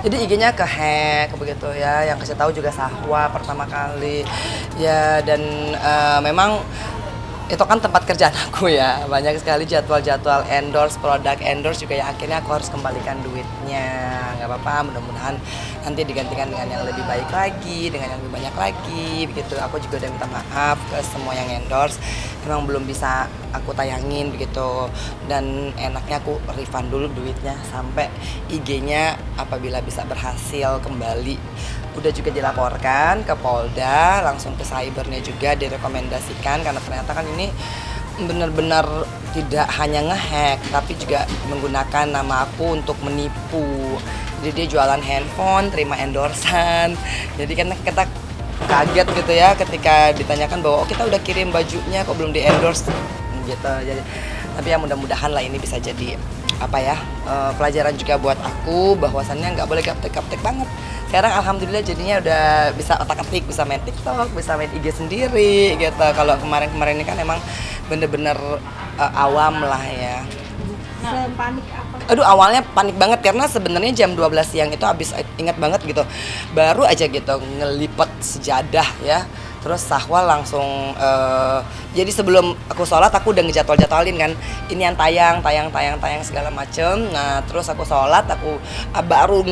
Jadi IG-nya ke-hack begitu ya, yang kasih tahu juga Sahwa pertama kali. Ya dan memang itu kan tempat kerjaan aku ya, banyak sekali jadwal-jadwal endorse, produk endorse juga ya, akhirnya aku harus kembalikan duitnya. Nggak apa-apa, mudah-mudahan nanti digantikan dengan yang lebih baik lagi, dengan yang lebih banyak lagi begitu. Aku juga udah minta maaf ke semua yang endorse, emang belum bisa aku tayangin begitu, dan enaknya aku refund dulu duitnya sampai IG-nya apabila bisa berhasil kembali. Udah juga dilaporkan ke Polda, langsung ke cybernya juga direkomendasikan, karena ternyata kan ini benar-benar tidak hanya ngehack tapi juga menggunakan nama aku untuk menipu. Jadi dia jualan handphone, terima endorsan. Jadi kan kita kaget gitu ya ketika ditanyakan bahwa oh, kita udah kirim bajunya kok belum di endorse gitu. Jadi tapi ya mudah-mudahan lah ini bisa jadi apa ya, pelajaran juga buat aku bahwasannya nggak boleh gaptek-gaptek banget. Sekarang alhamdulillah jadinya udah bisa otak-atik, bisa main TikTok, bisa main IG sendiri gitu. Kalau kemarin-kemarin ini kan emang bener-bener awam lah ya. Sepanik apa? Aduh, awalnya panik banget karena sebenarnya jam 12 siang itu habis, ingat banget gitu. Baru aja gitu ngelipet sejadah ya. Terus Sahwa langsung jadi sebelum aku sholat aku udah ngejadwal-jadwalin kan. Ini yang tayang segala macem. Nah, terus aku sholat aku baru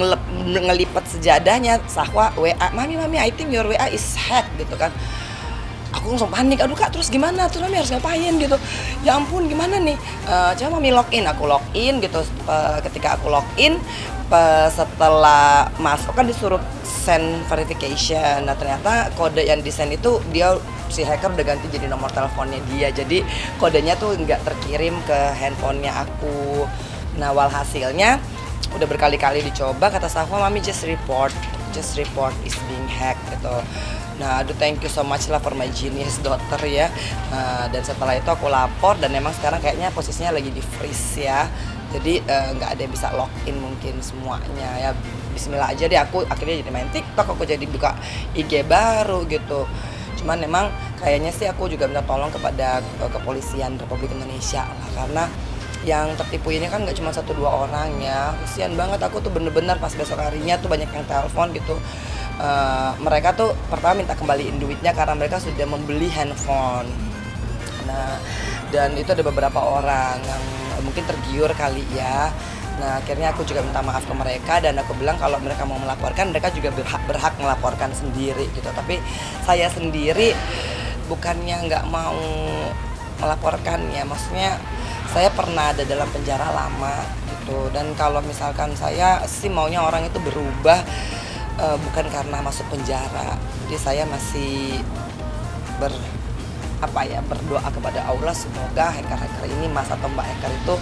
ngelipet sejadahnya. Sahwa WA, "Mami, I think your WA is hacked" gitu kan. Aku langsung panik, aduh Kak terus gimana, terus Mami harus ngapain gitu, ya ampun gimana nih. Coba Mami login, aku login gitu. Ketika aku login, setelah masuk kan disuruh send verification. Nah ternyata kode yang di send itu dia si hacker udah ganti jadi nomor teleponnya dia, jadi kodenya tuh nggak terkirim ke handphonenya aku. Nah walhasilnya udah berkali-kali dicoba, kata Sahwa Mami just report is being hacked gitu. Nah, aduh thank you so much lah for my genius daughter ya. Dan setelah itu aku lapor dan memang sekarang kayaknya posisinya lagi di freeze ya. Jadi nggak ada yang bisa login mungkin semuanya ya. Bismillah aja deh, aku akhirnya jadi main TikTok, aku jadi buka IG baru gitu. Cuman memang kayaknya sih aku juga minta tolong kepada kepolisian Republik Indonesia lah, karena yang tertipu ini kan nggak cuma 1-2 orang ya. Kasian banget aku tuh, bener-bener pas besok harinya tuh banyak yang telepon gitu. Mereka tuh pertama minta kembaliin duitnya karena mereka sudah membeli handphone. Nah, dan itu ada beberapa orang yang mungkin tergiur kali ya. Nah, akhirnya aku juga minta maaf ke mereka dan aku bilang kalau mereka mau melaporkan, mereka juga berhak melaporkan sendiri gitu. Tapi saya sendiri bukannya nggak mau melaporkan ya, maksudnya saya pernah ada dalam penjara lama gitu. Dan kalau misalkan saya sih maunya orang itu berubah, bukan karena masuk penjara. Jadi saya masih berdoa kepada Allah semoga hacker-hacker ini, Mas atau Mbak hacker itu,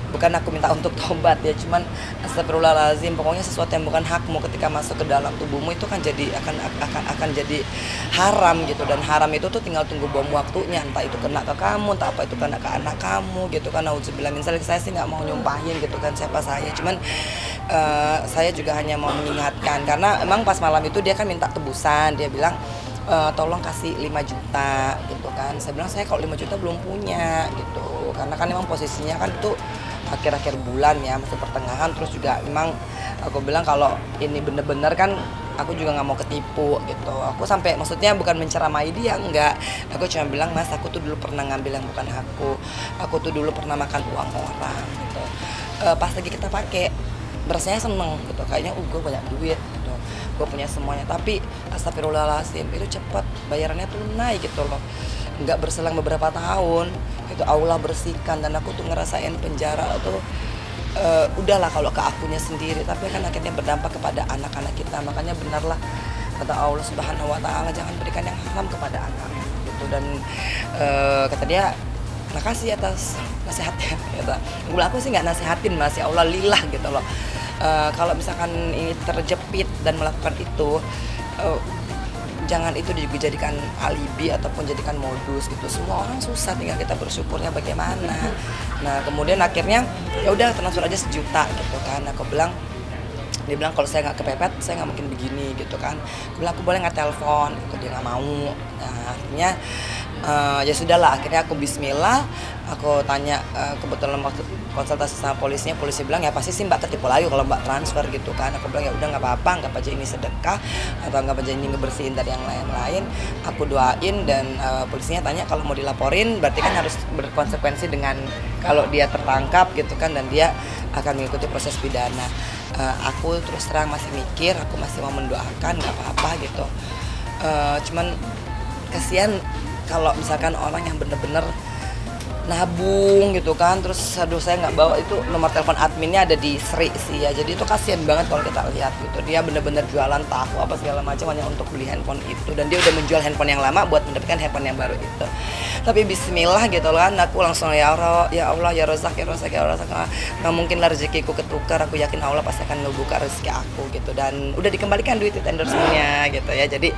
bukan aku minta untuk tobat ya, cuman astagfirullahaladzim, pokoknya sesuatu yang bukan hakmu ketika masuk ke dalam tubuhmu itu kan jadi akan jadi haram gitu. Dan haram itu tuh tinggal tunggu bom waktunya, entah itu kena ke kamu, entah apa itu kena ke anak kamu gitu kan. Nauzubillah min dzalik. Saya sih nggak mau nyumpahin gitu kan siapa saya, cuman saya juga hanya mau mengingatkan karena emang pas malam itu dia kan minta tebusan, dia bilang tolong kasih 5 juta gitu kan. Saya bilang saya kalau 5 juta belum punya gitu, karena kan emang posisinya kan itu akhir-akhir bulan ya, masih pertengahan. Terus juga memang aku bilang kalau ini bener-bener kan aku juga nggak mau ketipu gitu. Aku sampai maksudnya bukan menceramai dia, enggak. Aku cuma bilang, Mas aku tuh dulu pernah ngambil yang bukan aku tuh dulu pernah makan uang orang gitu. Pas lagi kita pakai rasanya seneng gitu, kayaknya gue banyak duit gitu, gue punya semuanya. Tapi astagfirullahaladzim, itu cepat bayarannya tunai gitu loh, nggak berselang beberapa tahun itu Allah bersihkan. Dan aku tuh ngerasain penjara tuh udahlah kalau ke akunya sendiri, tapi kan akhirnya berdampak kepada anak-anak kita. Makanya benarlah kata Allah Subhanahu wa Ta'ala, jangan berikan yang haram kepada anak gitu. Dan kata dia, makasih atas nasihatnya gitu. Aku sih nggak nasihatin Mas, ya Allah lillah gitu loh. Kalau misalkan ini terjepit dan melakukan itu, jangan itu dijadikan alibi ataupun jadikan modus gitu. Semua orang susah, tinggal kita bersyukurnya bagaimana. Nah kemudian akhirnya ya udah transfer aja 1 juta gitu kan. Aku bilang, dia bilang kalau saya nggak kepepet saya nggak mungkin begini gitu kan. Aku bilang aku boleh nggak telepon gitu, dia nggak mau. Nah akhirnya ya sudahlah, akhirnya aku bismillah, aku tanya kebetulan waktu konsultasi sama polisinya, polisi bilang ya pasti sih mbak tertipu lagi kalau mbak transfer gitu kan. Aku bilang ya udah nggak apa-apa, anggap aja ini sedekah atau anggap aja ini ngebersihin dari yang lain-lain. Aku doain dan polisinya tanya kalau mau dilaporin berarti kan harus berkonsekuensi dengan kalau dia tertangkap gitu kan dan dia akan mengikuti proses pidana. Aku terus terang masih mikir, aku masih mau mendoakan nggak apa-apa gitu. Cuman kasihan kalau misalkan orang yang bener-bener nabung gitu kan, terus aduh saya nggak bawa itu nomor telepon adminnya ada di Sri sih ya, jadi itu kasihan banget kalau kita lihat gitu, dia bener-bener jualan tahu apa segala macam hanya untuk beli handphone itu, dan dia udah menjual handphone yang lama buat mendapatkan handphone yang baru itu. Tapi bismillah gitu kan, aku langsung ya Allah ya Rozak nggak mungkin lah rezekiku ketukar, aku yakin Allah pasti akan ngebuka rezeki aku gitu, dan udah dikembalikan duit itu endorsementnya gitu ya, jadi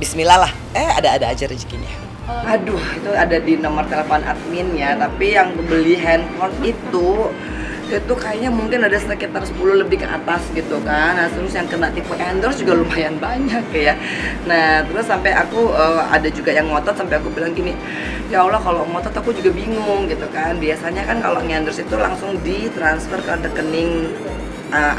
bismillah lah, ada aja rezekinya. Aduh, itu ada di nomor telepon adminnya, tapi yang beli handphone itu kayaknya mungkin ada sekitar 10 lebih ke atas gitu kan. Nah, terus yang kena tipe endorse juga lumayan banyak ya. Nah, terus sampai aku ada juga yang ngotot sampai aku bilang gini, ya Allah kalau ngotot aku juga bingung gitu kan. Biasanya kan kalau endorse itu langsung ditransfer ke rekening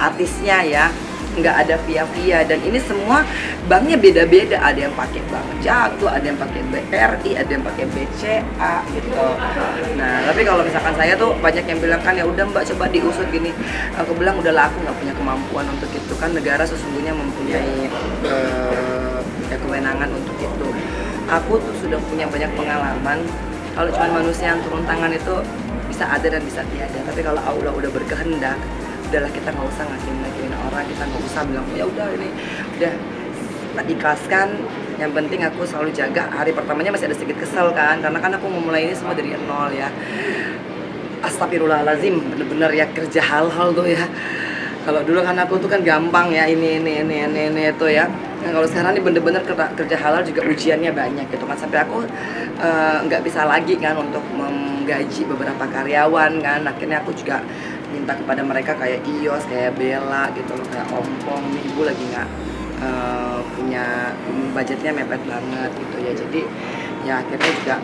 artisnya ya, nggak ada via, dan ini semua banknya beda-beda, ada yang pakai bank Jago, ada yang pakai BRI, ada yang pakai BCA gitu. Nah tapi kalau misalkan saya tuh banyak yang bilang kan ya udah mbak coba diusut gini, aku bilang udahlah aku nggak punya kemampuan untuk itu, kan negara sesungguhnya mempunyai kewenangan untuk itu. Aku tuh sudah punya banyak pengalaman, kalau cuma manusia yang turun tangan itu bisa ada dan bisa tiada, tapi kalau Allah udah berkehendak, udahlah kita nggak usah ngakimin orang, kita nggak usah bilang ya udah ini udah tak ikhlaskan. Yang penting aku selalu jaga. Hari pertamanya masih ada sedikit kesel kan, karena kan aku memulai ini semua dari nol ya. Astagfirullahaladzim, bener-bener ya kerja hal-hal tuh ya. Kalau dulu kan aku tuh kan gampang ya ini itu ya. Nah, kalau sekarang ini bener-bener kerja halal juga ujiannya banyak gitu kan, sampai aku nggak bisa lagi kan untuk menggaji beberapa karyawan kan. Akhirnya aku juga minta kepada mereka kayak Ios, kayak Bella gitu loh, kayak Ompong, ibu lagi nggak punya budgetnya mepet banget gitu ya, jadi ya akhirnya juga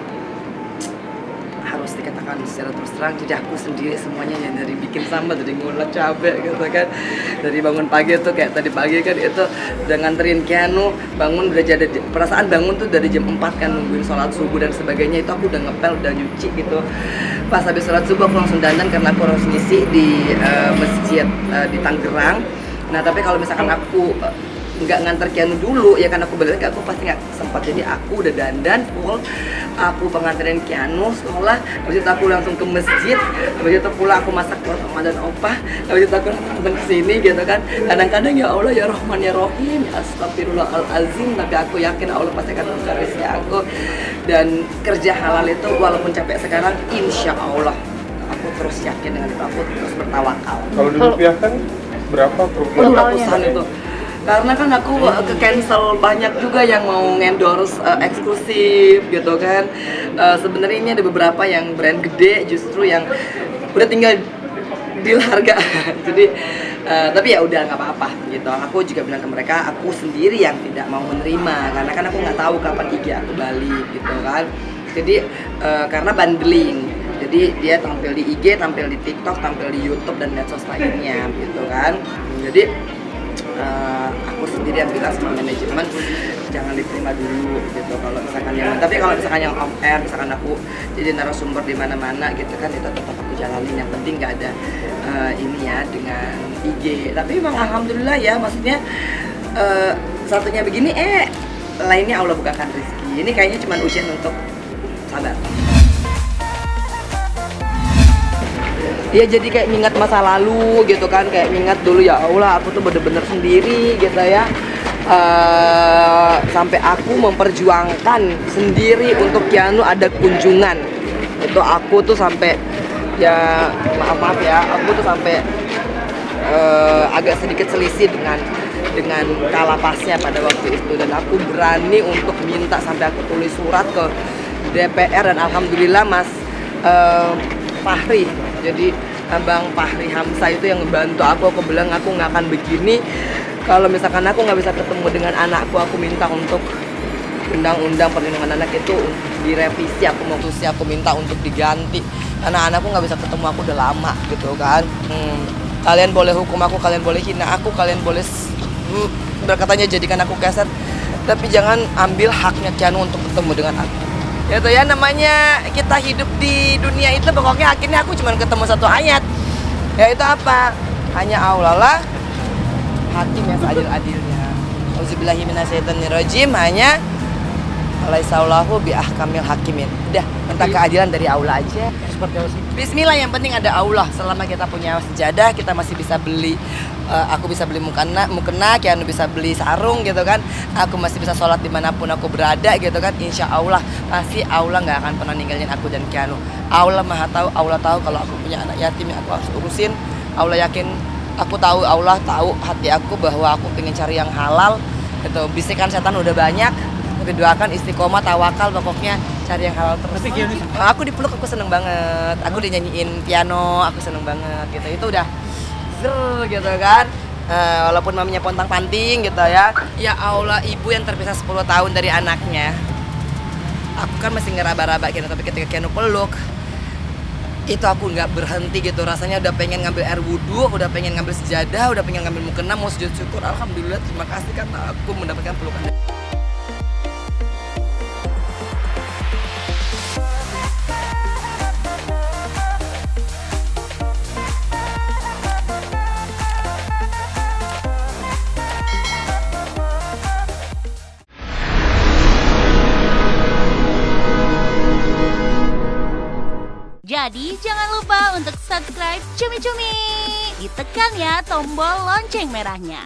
harus dikatakan secara terus terang, jadi aku sendiri semuanya ya, dari bikin sambal, dari ngulek cabai gitu kan, dari bangun pagi tuh kayak tadi pagi kan itu udah nganterin Keanu bangun, udah jadi perasaan bangun tuh dari jam 4 kan nungguin sholat subuh dan sebagainya, itu aku udah ngepel, udah nyuci gitu. Pas habis sholat subuh aku langsung dandan karena aku harus ngisi di masjid di Tangerang. Nah tapi kalau misalkan aku nggak nganter Keanu dulu ya kan, aku balik aku pasti nggak sempat, jadi aku udah dandan full, aku pengantarin Keanu sekolah, habis itu aku langsung ke masjid, habis itu pulang aku masak buat oma dan opa, habis itu aku langsung kesini gitu kan. Kadang-kadang ya Allah ya Rahman ya Rahim, astagfirullahalazim, tapi aku yakin Allah pasti akan membuka rezeki aku, dan kerja halal itu walaupun capek sekarang, insya Allah aku terus yakin dengan itu, aku terus bertawakal. Kalau dirupiahkan berapa kerugian? Ratusan itu. Karena kan aku ke cancel banyak juga yang mau endorse eksklusif gitu kan. Sebenarnya ini ada beberapa yang brand gede justru yang udah tinggal deal harga. Jadi tapi ya udah nggak apa-apa gitu. Aku juga bilang ke mereka, aku sendiri yang tidak mau menerima karena kan aku nggak tahu kapan IG aku balik gitu kan. Jadi karena bundling. Jadi dia tampil di IG, tampil di TikTok, tampil di YouTube dan medsos lainnya gitu kan. Jadi aku sendiri yang bilang sama manajemen jangan diterima dulu gitu kalau misalkan yang, tapi kalau misalkan yang off air, misalkan aku jadi narasumber di mana-mana gitu kan, itu tetap aku jalanin, yang penting nggak ada ini ya dengan IG. Tapi memang alhamdulillah ya, maksudnya satunya begini lainnya Allah bukakan rezeki. Ini kayaknya cuma ujian untuk sabar. Dia jadi kayak mengingat masa lalu gitu kan, kayak mengingat dulu ya Allah aku tuh bener-bener sendiri gitu ya, sampai aku memperjuangkan sendiri untuk Keanu ada kunjungan itu, aku tuh sampai ya maaf ya, aku tuh sampai agak sedikit selisih dengan kalapasnya pada waktu itu, dan aku berani untuk minta sampai aku tulis surat ke DPR, dan alhamdulillah Mas Fahri, jadi Bang Fahri Hamzah itu yang ngebantu aku bilang aku nggak akan begini kalau misalkan aku nggak bisa ketemu dengan anakku. Aku minta untuk undang-undang perlindungan anak itu direvisi, aku minta untuk diganti. Karena anakku nggak bisa ketemu aku udah lama gitu kan. Kalian boleh hukum aku, kalian boleh hina aku, kalian boleh berkatanya jadikan aku keset, tapi jangan ambil haknya Keanu untuk ketemu dengan aku. Ya tuh ya, namanya kita hidup di dunia itu pokoknya akhirnya aku cuma ketemu satu ayat. Yaitu apa? Hanya Allah lah hakim yang seadil-adilnya. Auzubillahi minasyaitonirrajim, hanya Alaihissallahu biahkamil hakimin. Udah, minta keadilan dari Allah aja. Seperti apa sih? Bismillah, yang penting ada Allah. Selama kita punya sejadah, kita masih bisa beli. Aku bisa beli mukena, Keanu bisa beli sarung gitu kan. Aku masih bisa sholat dimanapun aku berada gitu kan. Insya Allah pasti Allah nggak akan pernah ninggalin aku dan Keanu. Allah maha tahu, Allah tahu kalau aku punya anak yatim yang aku harus urusin. Allah yakin, aku tahu, Allah tahu hati aku bahwa aku pengen cari yang halal. Gitu. Bisikan setan udah banyak. Tapi doakan istiqomah, tawakal, pokoknya cari yang halal terus. Tapi Keanu Aku dipeluk, aku seneng banget. Aku dinyanyiin piano, aku seneng banget gitu. Itu udah zer gitu kan. Walaupun maminya pontang-panting gitu ya. Ya Allah, ibu yang terpisah 10 tahun dari anaknya. Aku kan masih ngeraba-raba gitu, tapi ketika Keanu peluk, itu aku nggak berhenti gitu. Rasanya udah pengen ngambil air wudhu, udah pengen ngambil sejadah, udah pengen ngambil mukena, mau sujud syukur. Alhamdulillah, terima kasih karena aku mendapatkan pelukan. Jadi jangan lupa untuk subscribe Cumi Cumi. Ditekan ya tombol lonceng merahnya.